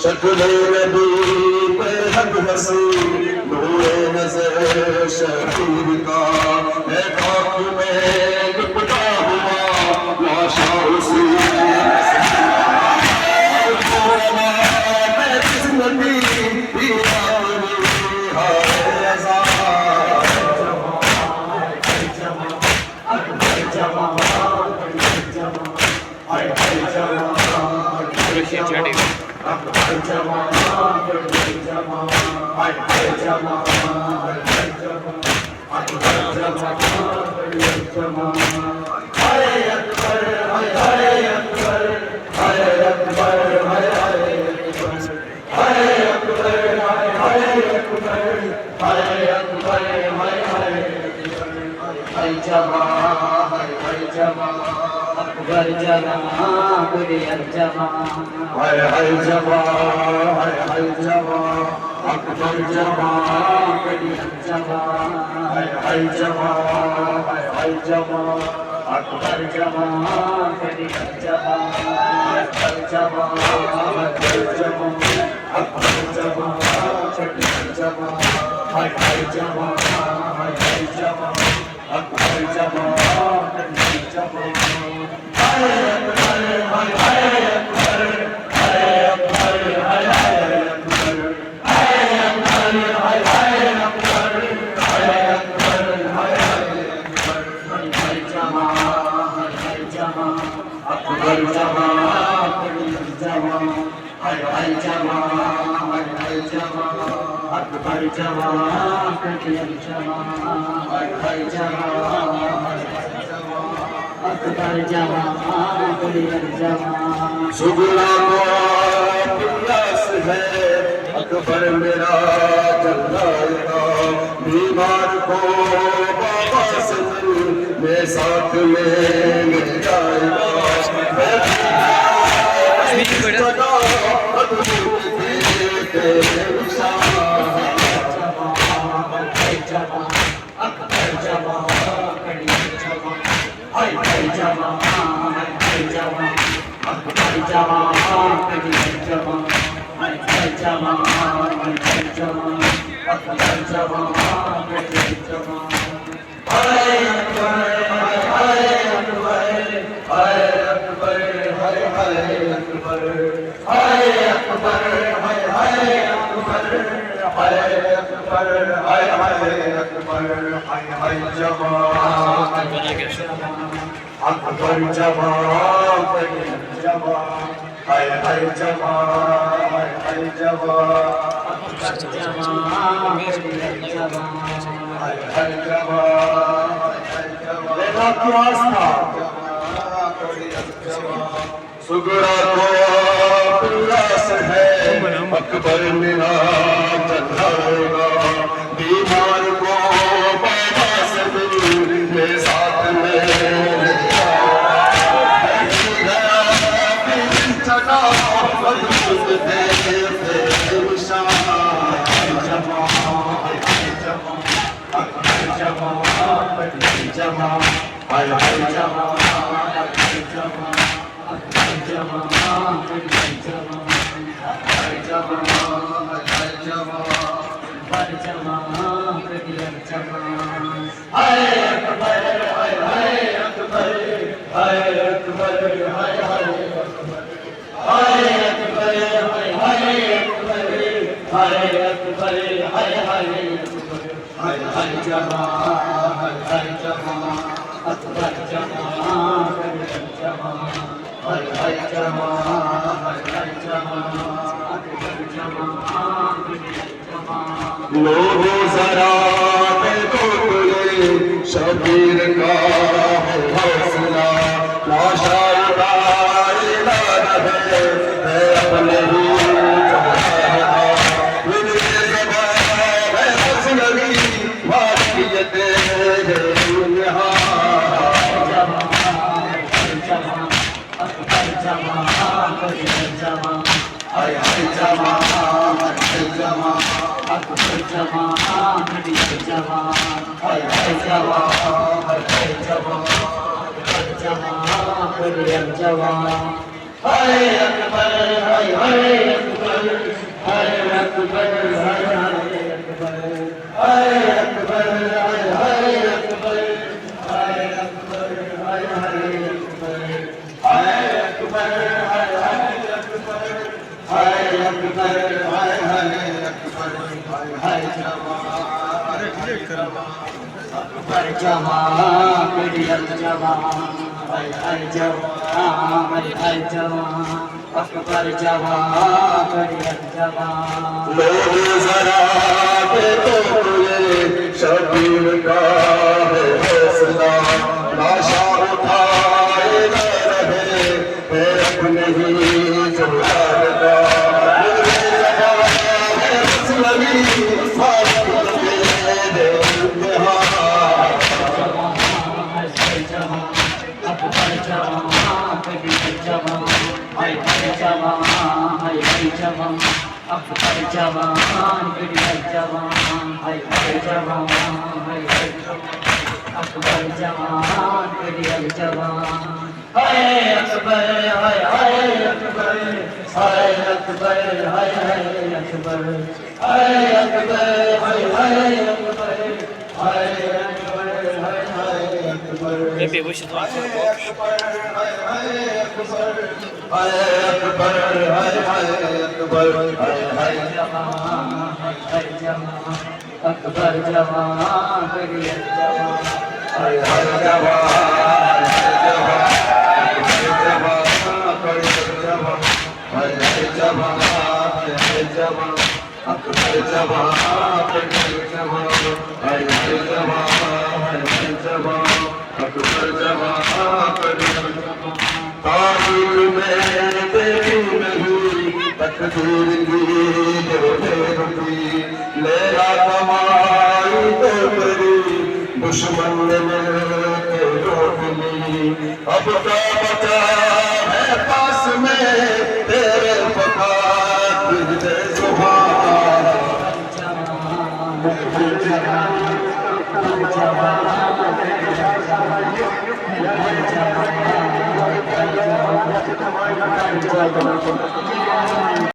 शक्ल नबी पे हक हसी नूरे नज़र शकीर का है खाक में लिपटा हुआ लाशा उसी अकबर जमा कुरियर जमा हाय हाय जमा हाय हाय जमा अकबर जमा कुरियर जमा हाय हाय जमा हाय हाय जमा अकबर जमा कुरियर जमा अकबर जमा हाय जमा अकबर जमा कुरियर जमा हाय हाय जमा हाय हाय जमा अकबर जमा कुरियर जमा सुगला को प्यास है अकबर मेरा जलाएगा बीमार को बाबा से मैं साथ में मिल जाएगा अकबर जमा जमा हाय हाय जमा हाय हाय जमा हाय हाय जमा लेना की आस्था सुगरा को प्यास है अकबर मेरा जलाएगा बीमार को बाबा से मेरे साथ में लोगों जरा शबीर का है हौसला लाशा उड़ाएगा है अपने ही हाय हाय जवान हाय जवान जवान करियम जवान हाय अकबर हाय अकबर हाय अकबर हाय अकबर हाय अकबर हाय अकबर हाय अकबर हाय अकबर हाय अकबर हाय अकबर हाय अकबर हाय जवान अकबर जवान करियम जवान हाय जवान हाय जवान अकबर जवान करियम जवान लोग जरा देखो ये शबीर का है हौसला लाशा उठाए न रहे है अपने ही जोदार का अकबर जवान करियम जवान हाय हाय जवान हाय अकबर जवान करियम जवान हाय अकबर हाय अकबर हाय अकबर हाय अकबर हाय अकबर हाय अकबर हाय अकबर हाय Akbar Maybe we should watch it. Akbar जवान करियम जवान हाय हाय जवान हाय हाय जवान हाय जवान अकबर जवान हाय हाय जवान हाय जवान अकबर जवान तारीख में देखी नहीं तकदीर की रुकी मेरा कमाई तो करी दुश्मन ने मिलके रोक ली अब क्या बचा है पास में तेरे वफात तुझे सुभान जवान